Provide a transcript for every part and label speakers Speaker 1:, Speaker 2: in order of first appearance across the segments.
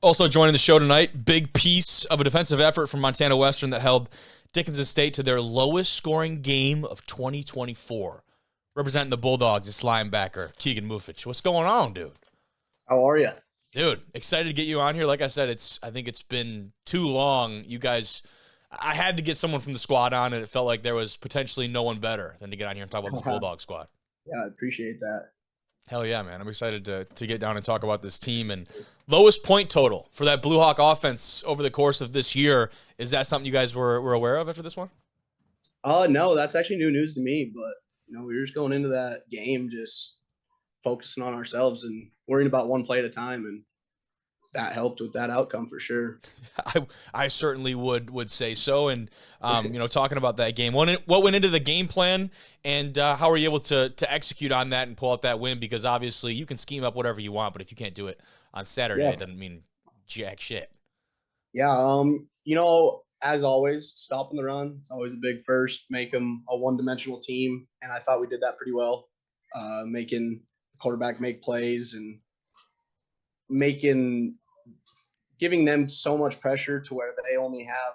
Speaker 1: Also joining the show tonight, big piece of a defensive effort from Montana Western that held Dickinson State to their lowest scoring game of 2024. Representing the Bulldogs, it's linebacker Keegen Muffich. What's going on, dude?
Speaker 2: How are you?
Speaker 1: Dude, excited to get you on here. Like I said, I think it's been too long. You guys, I had to get someone from the squad on, and it felt like there was potentially no one better than to get on here and talk about this Bulldog squad.
Speaker 2: Yeah, I appreciate that.
Speaker 1: Hell yeah, man. I'm excited to get down and talk about this team. And lowest point total for that Blue Hawk offense over the course of this year. Is that something you guys were aware of after this one?
Speaker 2: No, that's actually new news to me, but we were just going into that game just focusing on ourselves and worrying about one play at a time, and that helped with that outcome for sure.
Speaker 1: I certainly would say so. And talking about that game, what went into the game plan, and how were you able to execute on that and pull out that win? Because obviously you can scheme up whatever you want, but if you can't do it on Saturday, It doesn't mean jack shit.
Speaker 2: Yeah, as always, stopping the run. It's always a big first. Make them a one-dimensional team, and I thought we did that pretty well. Making the quarterback make plays and giving them so much pressure to where they only have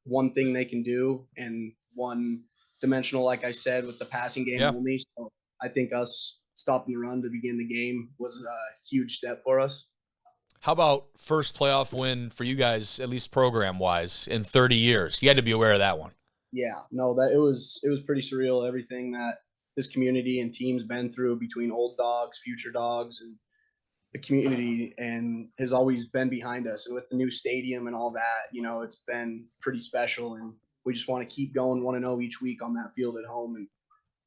Speaker 2: one thing they can do and one dimensional, like I said, with the passing game only. So I think us stopping the run to begin the game was a huge step for us.
Speaker 1: How about first playoff win for you guys, at least program-wise, in 30 years? You had to be aware of that one.
Speaker 2: Yeah, no, it was pretty surreal, everything that this community and team's been through between old dogs, future dogs, and the community, and has always been behind us. And with the new stadium and all that, it's been pretty special, and we just want to keep going 1-0 each week on that field at home and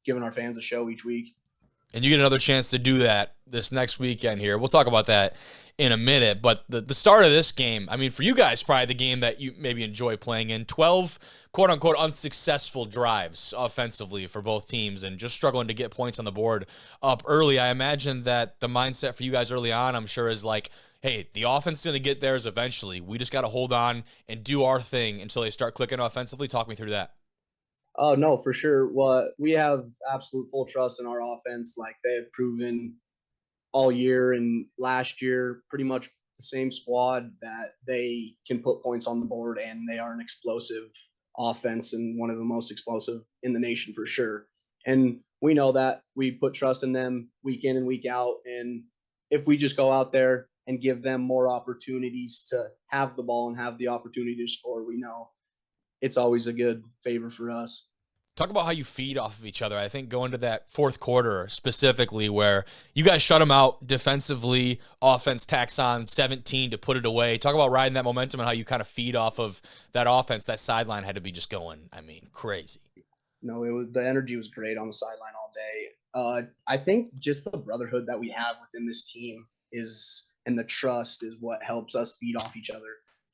Speaker 2: giving our fans a show each week.
Speaker 1: And you get another chance to do that this next weekend here. We'll talk about that in a minute. But the start of this game, I mean, for you guys, probably the game that you maybe enjoy playing in. 12 quote-unquote unsuccessful drives offensively for both teams and just struggling to get points on the board up early. I imagine that the mindset for you guys early on, I'm sure, is like, hey, the offense is going to get theirs eventually. We just got to hold on and do our thing until they start clicking offensively. Talk me through that.
Speaker 2: Oh, no, for sure. Well, we have absolute full trust in our offense. Like they have proven all year and last year, pretty much the same squad, that they can put points on the board, and they are an explosive offense and one of the most explosive in the nation for sure. And we know that. We put trust in them week in and week out. And if we just go out there and give them more opportunities to have the ball and have the opportunity to score, we know it's always a good favor for us.
Speaker 1: Talk about how you feed off of each other. I think going to that fourth quarter specifically where you guys shut them out defensively, offense tacks on 17 to put it away. Talk about riding that momentum and how you kind of feed off of that offense. That sideline had to be just going, crazy.
Speaker 2: No, the energy was great on the sideline all day. I think just the brotherhood that we have within this team and the trust is what helps us feed off each other.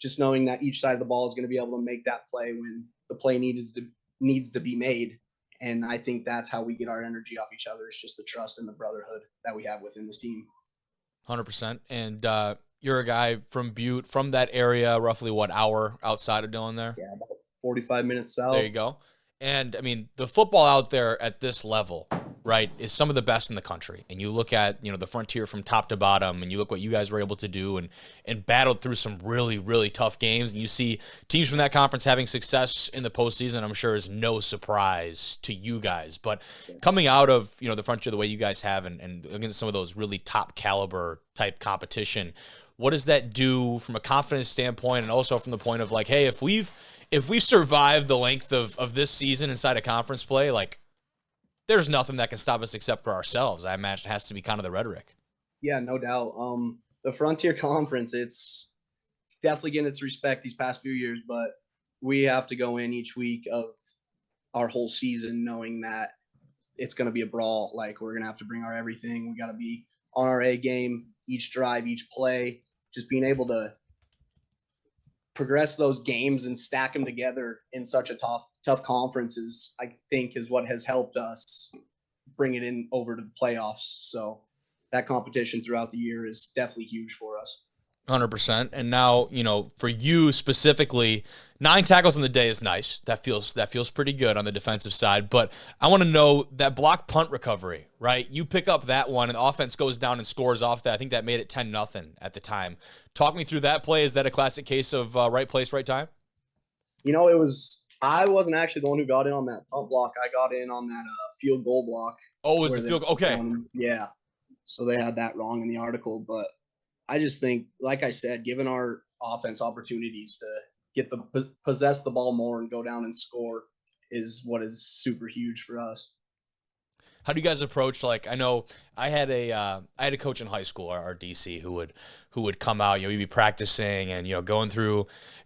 Speaker 2: Just knowing that each side of the ball is going to be able to make that play when the play needs to be made. And I think that's how we get our energy off each other. It's just the trust and the brotherhood that we have within this team.
Speaker 1: 100%. And you're a guy from Butte, from that area, roughly what hour outside of Dillon there?
Speaker 2: Yeah, about 45 minutes south.
Speaker 1: There you go. And, the football out there at this level, right, is some of the best in the country. And you look at, the frontier from top to bottom, and you look what you guys were able to do and battled through some really, really tough games. And you see teams from that conference having success in the postseason, I'm sure is no surprise to you guys. But coming out of, the frontier the way you guys have and against some of those really top caliber type competition, what does that do from a confidence standpoint, and also from the point of like, hey, if we've survived the length of this season inside of conference play, like, there's nothing that can stop us except for ourselves. I imagine it has to be kind of the rhetoric.
Speaker 2: Yeah, no doubt. The Frontier Conference, it's definitely getting its respect these past few years, but we have to go in each week of our whole season knowing that it's going to be a brawl. Like, we're going to have to bring our everything. We got to be on our A game, each drive, each play, just being able to progress those games and stack them together in such a tough conferences, I think, is what has helped us bring it in over to the playoffs. So that competition throughout the year is definitely huge for us.
Speaker 1: 100%. And now, for you specifically, 9 tackles in the day is nice. That feels pretty good on the defensive side. But I want to know that block punt recovery, right? You pick up that one, and the offense goes down and scores off that. I think that made it 10-0 at the time. Talk me through that play. Is that a classic case of right place, right time?
Speaker 2: I wasn't actually the one who got in on that punt block. I got in on that field goal block.
Speaker 1: Oh, it was the field goal? Okay.
Speaker 2: Yeah. So they had that wrong in the article. But I just think, like I said, given our offense opportunities to possess the ball more and go down and score is what is super huge for us.
Speaker 1: How do you guys approach, I know I had a coach in high school, our DC, who would come out, he'd be practicing and,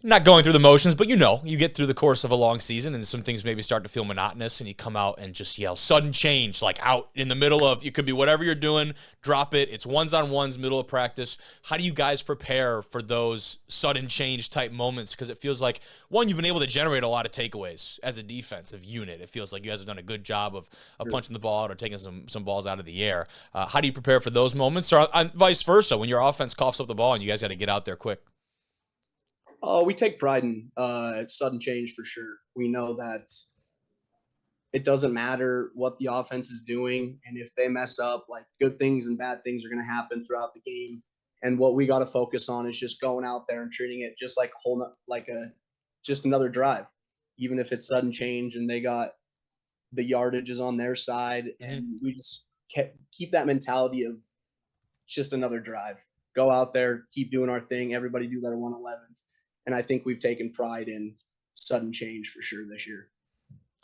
Speaker 1: not going through the motions, but you get through the course of a long season and some things maybe start to feel monotonous, and you come out and just yell sudden change, out in the middle of, it could be whatever you're doing, drop it. It's ones-on-ones, middle of practice. How do you guys prepare for those sudden change type moments? Because it feels like, one, you've been able to generate a lot of takeaways as a defensive unit. It feels like you guys have done a good job of punching the ball out or taking some balls out of the air. How do you prepare for those moments, or vice versa, when your offense coughs up the ball and you guys got to get out there quick?
Speaker 2: We take pride in sudden change for sure. We know that it doesn't matter what the offense is doing, and if they mess up, good things and bad things are going to happen throughout the game. And what we got to focus on is just going out there and treating it just just another drive, even if it's sudden change and they got the yardages on their side, and we just keep that mentality of just another drive. Go out there, keep doing our thing. Everybody do their 111th. And I think we've taken pride in sudden change for sure this year.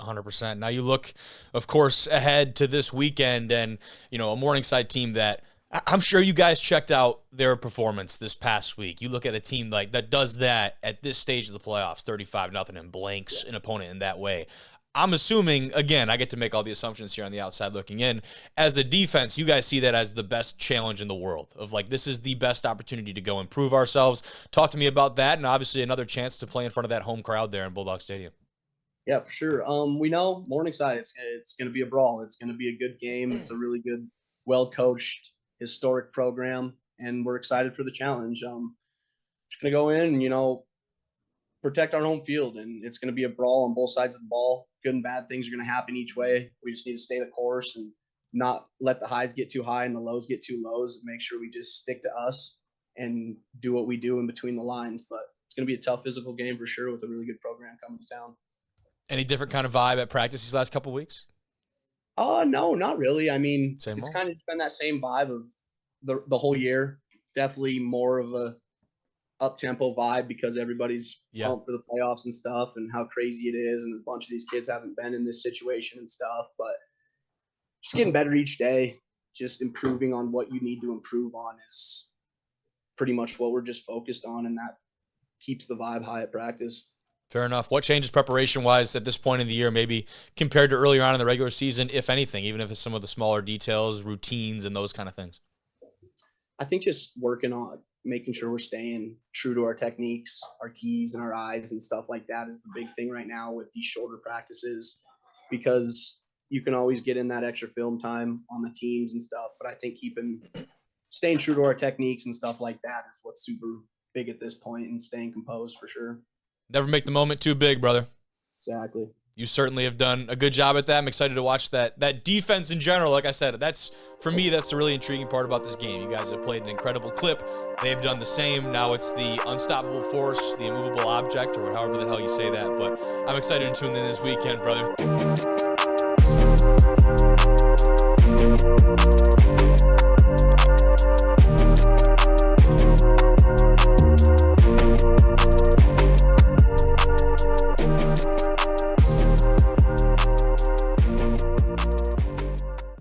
Speaker 1: 100%. Now you look, of course, ahead to this weekend and, a Morningside team that I'm sure you guys checked out their performance this past week. You look at a team that does that at this stage of the playoffs, 35-0, and blanks an opponent in that way. I'm assuming, again, I get to make all the assumptions here on the outside looking in. As a defense, you guys see that as the best challenge in the world of this is the best opportunity to go improve ourselves. Talk to me about that, and obviously another chance to play in front of that home crowd there in Bulldog Stadium.
Speaker 2: Yeah, for sure. We know Morningside, it's going to be a brawl. It's going to be a good game. It's a really good, well-coached, historic program, and we're excited for the challenge. Just going to go in and, protect our home field, and it's going to be a brawl on both sides of the ball. Good and bad things are going to happen each way. We just need to stay the course and not let the highs get too high and the lows get too lows, and make sure we just stick to us and do what we do in between the lines. But it's going to be a tough physical game for sure with a really good program coming to town.
Speaker 1: Any different kind of vibe at practice these last couple of weeks?
Speaker 2: No, not really. I mean,
Speaker 1: Same
Speaker 2: it's
Speaker 1: old?
Speaker 2: kind of just been that same vibe of the whole year. Definitely more of a up-tempo vibe because everybody's pumped for the playoffs and stuff and how crazy it is, and a bunch of these kids haven't been in this situation and stuff, but just getting better each day, just improving on what you need to improve on is pretty much what we're just focused on, and that keeps the vibe high at practice.
Speaker 1: Fair enough. What changes preparation-wise at this point in the year, maybe compared to earlier on in the regular season, if anything, even if it's some of the smaller details, routines, and those kind of things?
Speaker 2: I think just working on making sure we're staying true to our techniques, our keys, and our eyes and stuff like that is the big thing right now with these shorter practices, because you can always get in that extra film time on the teams and stuff. But I think staying true to our techniques and stuff like that is what's super big at this point, and staying composed for sure.
Speaker 1: Never make the moment too big, brother.
Speaker 2: Exactly.
Speaker 1: You certainly have done a good job at that. I'm excited to watch that defense in general. Like I said, for me, that's the really intriguing part about this game. You guys have played an incredible clip. They've done the same. Now it's the unstoppable force, the immovable object, or however the hell you say that. But I'm excited to tune in this weekend, brother.